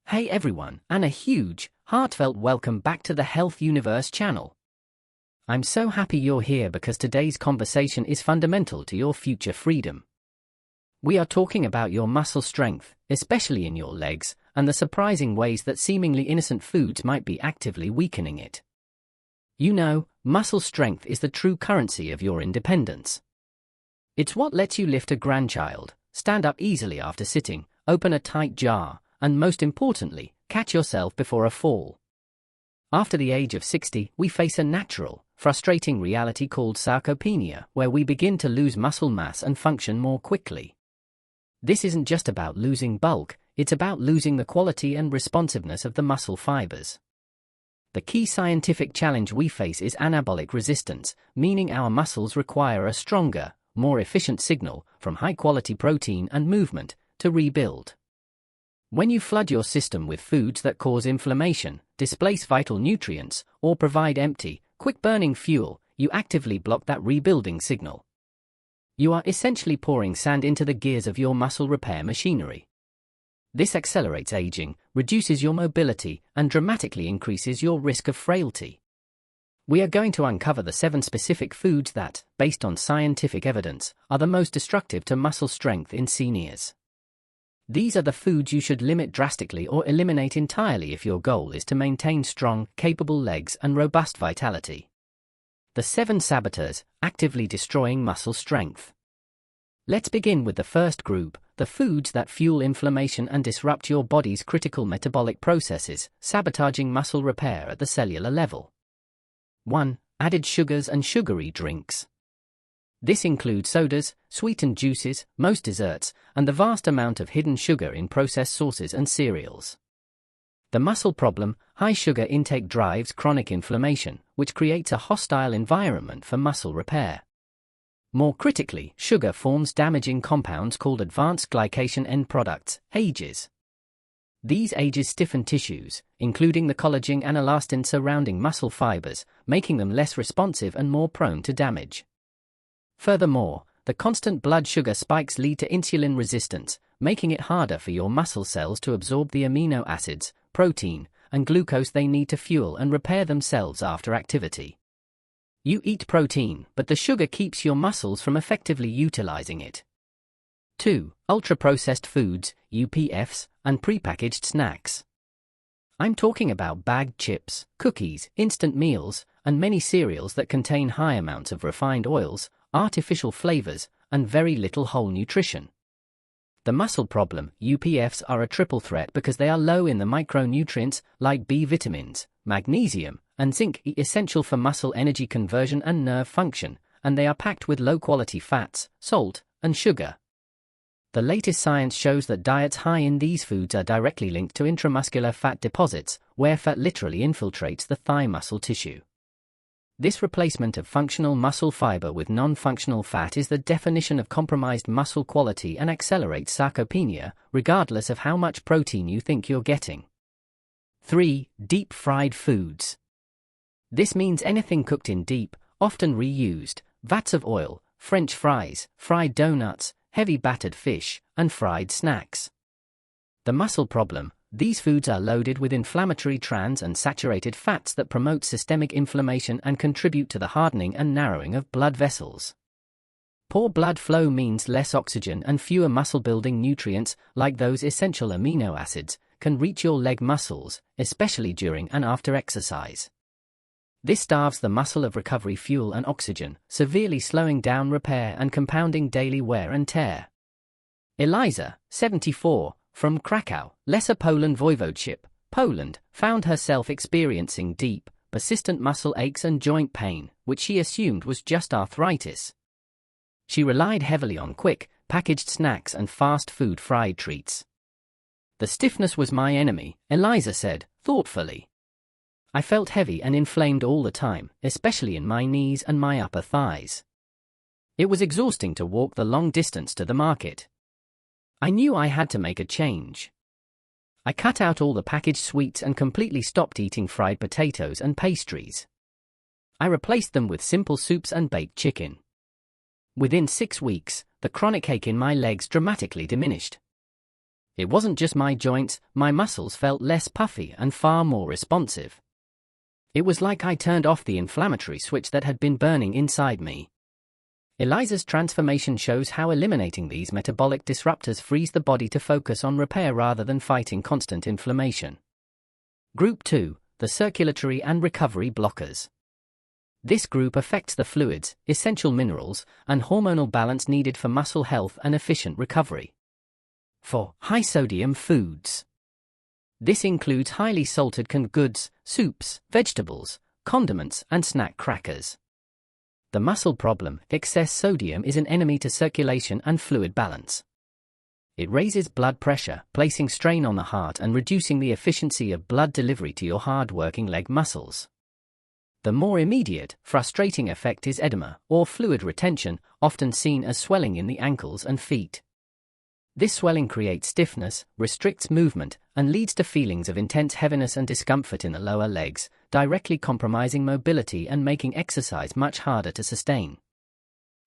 Hey everyone, and a huge, heartfelt welcome back to the Health Universe channel. I'm so happy you're here because today's conversation is fundamental to your future freedom. We are talking about your muscle strength, especially in your legs, and the surprising ways that seemingly innocent foods might be actively weakening it. You know, muscle strength is the true currency of your independence. It's what lets you lift a grandchild, stand up easily after sitting, open a tight jar, and most importantly, catch yourself before a fall. After the age of 60, we face a natural, frustrating reality called sarcopenia, where we begin to lose muscle mass and function more quickly. This isn't just about losing bulk, it's about losing the quality and responsiveness of the muscle fibers. The key scientific challenge we face is anabolic resistance, meaning our muscles require a stronger, more efficient signal from high-quality protein and movement to rebuild. When you flood your system with foods that cause inflammation, displace vital nutrients, or provide empty, quick-burning fuel, you actively block that rebuilding signal. You are essentially pouring sand into the gears of your muscle repair machinery. This accelerates aging, reduces your mobility, and dramatically increases your risk of frailty. We are going to uncover the 7 specific foods that, based on scientific evidence, are the most destructive to muscle strength in seniors. These are the foods you should limit drastically or eliminate entirely if your goal is to maintain strong, capable legs and robust vitality. The 7 saboteurs, actively destroying muscle strength. Let's begin with the first group, the foods that fuel inflammation and disrupt your body's critical metabolic processes, sabotaging muscle repair at the cellular level. 1. Added sugars and sugary drinks. This includes sodas, sweetened juices, most desserts, and the vast amount of hidden sugar in processed sauces and cereals. The muscle problem: high sugar intake drives chronic inflammation, which creates a hostile environment for muscle repair. More critically, sugar forms damaging compounds called advanced glycation end products, AGEs. These AGEs stiffen tissues, including the collagen and elastin surrounding muscle fibers, making them less responsive and more prone to damage. Furthermore, the constant blood sugar spikes lead to insulin resistance, making it harder for your muscle cells to absorb the amino acids, protein, and glucose they need to fuel and repair themselves after activity. You eat protein, but the sugar keeps your muscles from effectively utilizing it. 2. Ultra-processed foods, UPFs, and prepackaged snacks. I'm talking about bagged chips, cookies, instant meals, and many cereals that contain high amounts of refined oils, artificial flavors, and very little whole nutrition. The muscle problem: UPFs are a triple threat because they are low in the micronutrients like B vitamins, magnesium, and zinc, essential for muscle energy conversion and nerve function, and they are packed with low-quality fats, salt, and sugar. The latest science shows that diets high in these foods are directly linked to intramuscular fat deposits, where fat literally infiltrates the thigh muscle tissue. This replacement of functional muscle fiber with non-functional fat is the definition of compromised muscle quality and accelerates sarcopenia, regardless of how much protein you think you're getting. 3. Deep-fried foods. This means anything cooked in deep, often reused, vats of oil, French fries, fried donuts, heavy battered fish, and fried snacks. The muscle problem: these foods are loaded with inflammatory trans and saturated fats that promote systemic inflammation and contribute to the hardening and narrowing of blood vessels. Poor blood flow means less oxygen and fewer muscle-building nutrients, like those essential amino acids, can reach your leg muscles, especially during and after exercise. This starves the muscle of recovery fuel and oxygen, severely slowing down repair and compounding daily wear and tear. Eliza, 74, from Krakow, Lesser Poland Voivodeship, Poland, found herself experiencing deep, persistent muscle aches and joint pain, which she assumed was just arthritis. She relied heavily on quick, packaged snacks and fast food fried treats. "The stiffness was my enemy," Eliza said, thoughtfully. "I felt heavy and inflamed all the time, especially in my knees and my upper thighs. It was exhausting to walk the long distance to the market. I knew I had to make a change. I cut out all the packaged sweets and completely stopped eating fried potatoes and pastries. I replaced them with simple soups and baked chicken. Within 6 weeks, the chronic ache in my legs dramatically diminished. It wasn't just my joints, my muscles felt less puffy and far more responsive. It was like I turned off the inflammatory switch that had been burning inside me. Eliza's transformation shows how eliminating these metabolic disruptors frees the body to focus on repair rather than fighting constant inflammation. Group 2, the circulatory and recovery blockers. This group affects the fluids, essential minerals, and hormonal balance needed for muscle health and efficient recovery. 4. High-sodium foods. This includes highly salted canned goods, soups, vegetables, condiments, and snack crackers. The muscle problem, excess sodium, is an enemy to circulation and fluid balance. It raises blood pressure, placing strain on the heart and reducing the efficiency of blood delivery to your hard-working leg muscles. The more immediate, frustrating effect is edema, or fluid retention, often seen as swelling in the ankles and feet. This swelling creates stiffness, restricts movement, and leads to feelings of intense heaviness and discomfort in the lower legs, directly compromising mobility and making exercise much harder to sustain.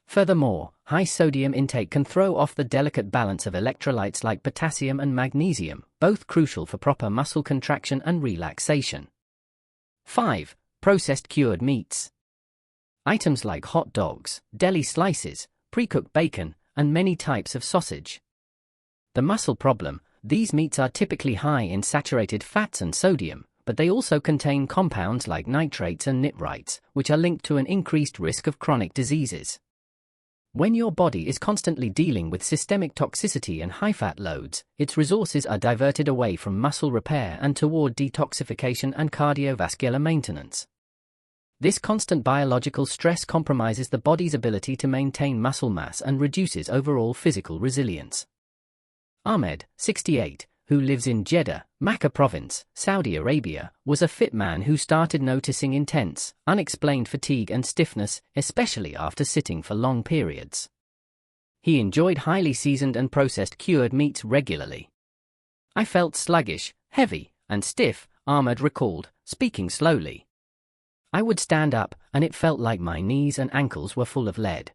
Furthermore, high sodium intake can throw off the delicate balance of electrolytes like potassium and magnesium, both crucial for proper muscle contraction and relaxation. 5. Processed cured meats. Items like hot dogs, deli slices, pre-cooked bacon, and many types of sausage. The muscle problem: these meats are typically high in saturated fats and sodium, but they also contain compounds like nitrates and nitrites, which are linked to an increased risk of chronic diseases. When your body is constantly dealing with systemic toxicity and high-fat loads, its resources are diverted away from muscle repair and toward detoxification and cardiovascular maintenance. This constant biological stress compromises the body's ability to maintain muscle mass and reduces overall physical resilience. Ahmed, 68, who lives in Jeddah, Makkah Province, Saudi Arabia, was a fit man who started noticing intense, unexplained fatigue and stiffness, especially after sitting for long periods. He enjoyed highly seasoned and processed cured meats regularly. "I felt sluggish, heavy, and stiff," Ahmed recalled, speaking slowly. "I would stand up, and it felt like my knees and ankles were full of lead.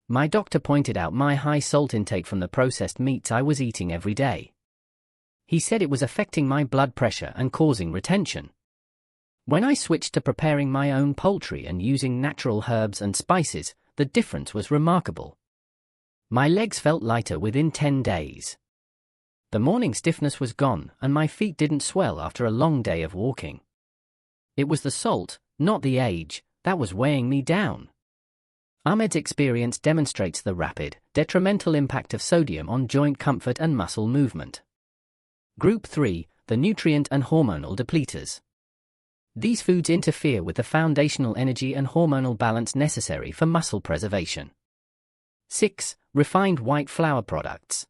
My doctor pointed out my high salt intake from the processed meats I was eating every day. He said it was affecting my blood pressure and causing retention. When I switched to preparing my own poultry and using natural herbs and spices, the difference was remarkable. My legs felt lighter within 10 days. The morning stiffness was gone, and my feet didn't swell after a long day of walking. It was the salt, not the age, that was weighing me down." Ahmed's experience demonstrates the rapid, detrimental impact of sodium on joint comfort and muscle movement. Group 3, the nutrient and hormonal depleters. These foods interfere with the foundational energy and hormonal balance necessary for muscle preservation. 6. Refined white flour products.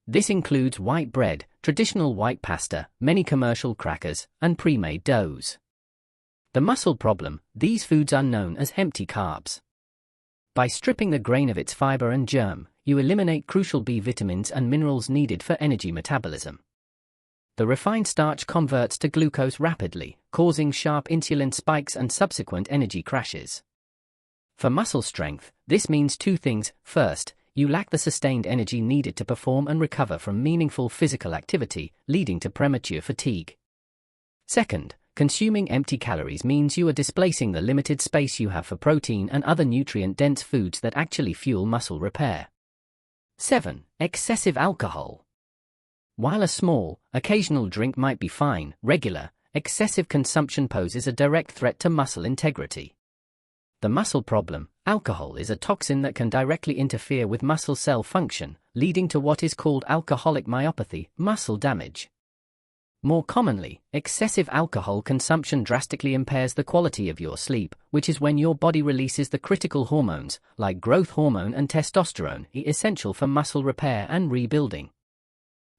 This includes white bread, traditional white pasta, many commercial crackers, and pre-made doughs. The muscle problem: these foods are known as empty carbs. By stripping the grain of its fiber and germ, you eliminate crucial B vitamins and minerals needed for energy metabolism. The refined starch converts to glucose rapidly, causing sharp insulin spikes and subsequent energy crashes. For muscle strength, this means two things. First, you lack the sustained energy needed to perform and recover from meaningful physical activity, leading to premature fatigue. Second, consuming empty calories means you are displacing the limited space you have for protein and other nutrient-dense foods that actually fuel muscle repair. 7. Excessive alcohol. While a small, occasional drink might be fine, regular, excessive consumption poses a direct threat to muscle integrity. The muscle problem: alcohol is a toxin that can directly interfere with muscle cell function, leading to what is called alcoholic myopathy, muscle damage. More commonly, excessive alcohol consumption drastically impairs the quality of your sleep, which is when your body releases the critical hormones, like growth hormone and testosterone, essential for muscle repair and rebuilding.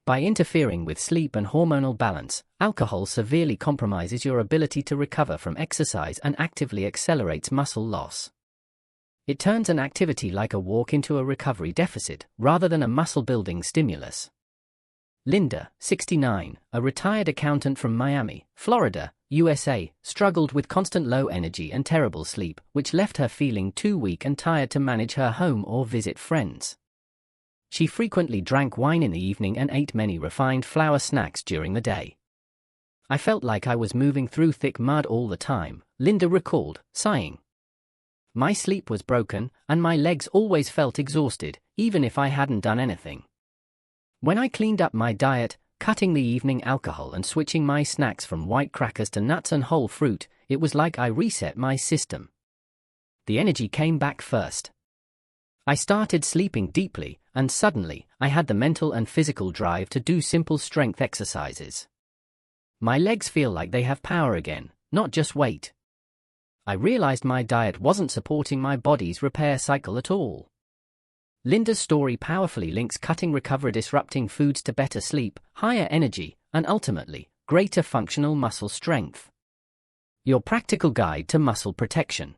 By interfering with sleep and hormonal balance, alcohol severely compromises your ability to recover from exercise and actively accelerates muscle loss. It turns an activity like a walk into a recovery deficit, rather than a muscle-building stimulus. Linda, 69, a retired accountant from Miami, Florida, USA, struggled with constant low energy and terrible sleep, which left her feeling too weak and tired to manage her home or visit friends. She frequently drank wine in the evening and ate many refined flour snacks during the day. I felt like I was moving through thick mud all the time, Linda recalled, sighing. My sleep was broken, and my legs always felt exhausted, even if I hadn't done anything. When I cleaned up my diet, cutting the evening alcohol and switching my snacks from white crackers to nuts and whole fruit, it was like I reset my system. The energy came back first. I started sleeping deeply, and suddenly, I had the mental and physical drive to do simple strength exercises. My legs feel like they have power again, not just weight. I realized my diet wasn't supporting my body's repair cycle at all. Linda's story powerfully links cutting recovery-disrupting foods to better sleep, higher energy, and ultimately, greater functional muscle strength. Your practical guide to muscle protection.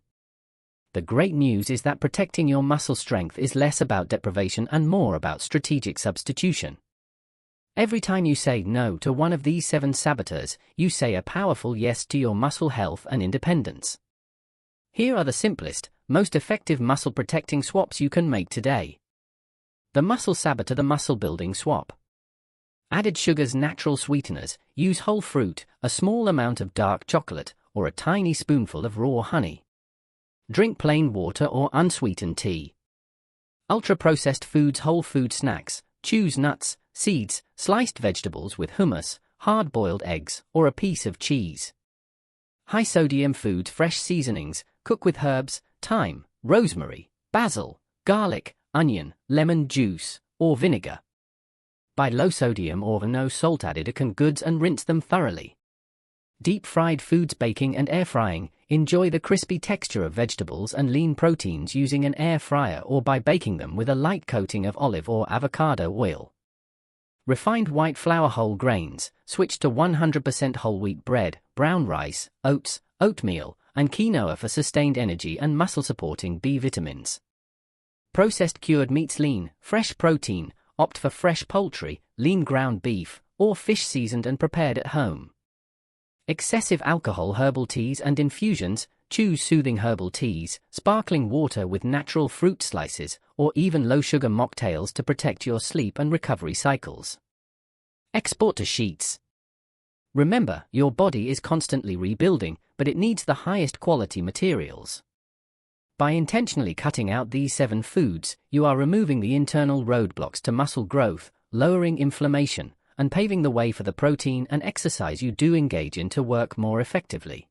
The great news is that protecting your muscle strength is less about deprivation and more about strategic substitution. Every time you say no to one of these 7 saboteurs, you say a powerful yes to your muscle health and independence. Here are the simplest, most effective muscle protecting swaps you can make today. The muscle saboteur, the muscle building swap. Added sugars, natural sweeteners, use whole fruit, a small amount of dark chocolate, or a tiny spoonful of raw honey. Drink plain water or unsweetened tea. Ultra-processed foods, whole food snacks, choose nuts, seeds, sliced vegetables with hummus, hard-boiled eggs, or a piece of cheese. High-sodium foods, fresh seasonings, cook with herbs, thyme, rosemary, basil, garlic, onion, lemon juice, or vinegar. Buy low-sodium or no salt added goods and rinse them thoroughly. Deep-fried foods, baking and air-frying, enjoy the crispy texture of vegetables and lean proteins using an air fryer or by baking them with a light coating of olive or avocado oil. Refined white flour, whole grains, switch to 100% whole wheat bread, brown rice, oats, oatmeal, and quinoa for sustained energy and muscle-supporting B vitamins. Processed cured meats, lean, fresh protein, opt for fresh poultry, lean ground beef, or fish seasoned and prepared at home. Excessive alcohol, herbal teas and infusions, choose soothing herbal teas, sparkling water with natural fruit slices, or even low-sugar mocktails to protect your sleep and recovery cycles. Export to sheets. Remember, your body is constantly rebuilding, but it needs the highest quality materials. By intentionally cutting out these 7 foods, you are removing the internal roadblocks to muscle growth, lowering inflammation, and paving the way for the protein and exercise you do engage in to work more effectively.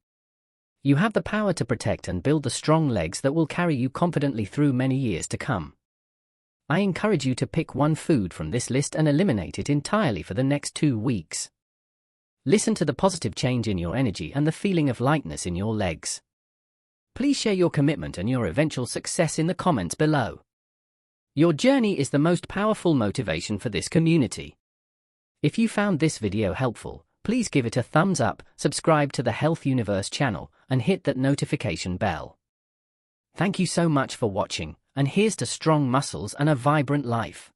You have the power to protect and build the strong legs that will carry you confidently through many years to come. I encourage you to pick one food from this list and eliminate it entirely for the next 2 weeks. Listen to the positive change in your energy and the feeling of lightness in your legs. Please share your commitment and your eventual success in the comments below. Your journey is the most powerful motivation for this community. If you found this video helpful, please give it a thumbs up, subscribe to the Health Universe channel, and hit that notification bell. Thank you so much for watching, and here's to strong muscles and a vibrant life.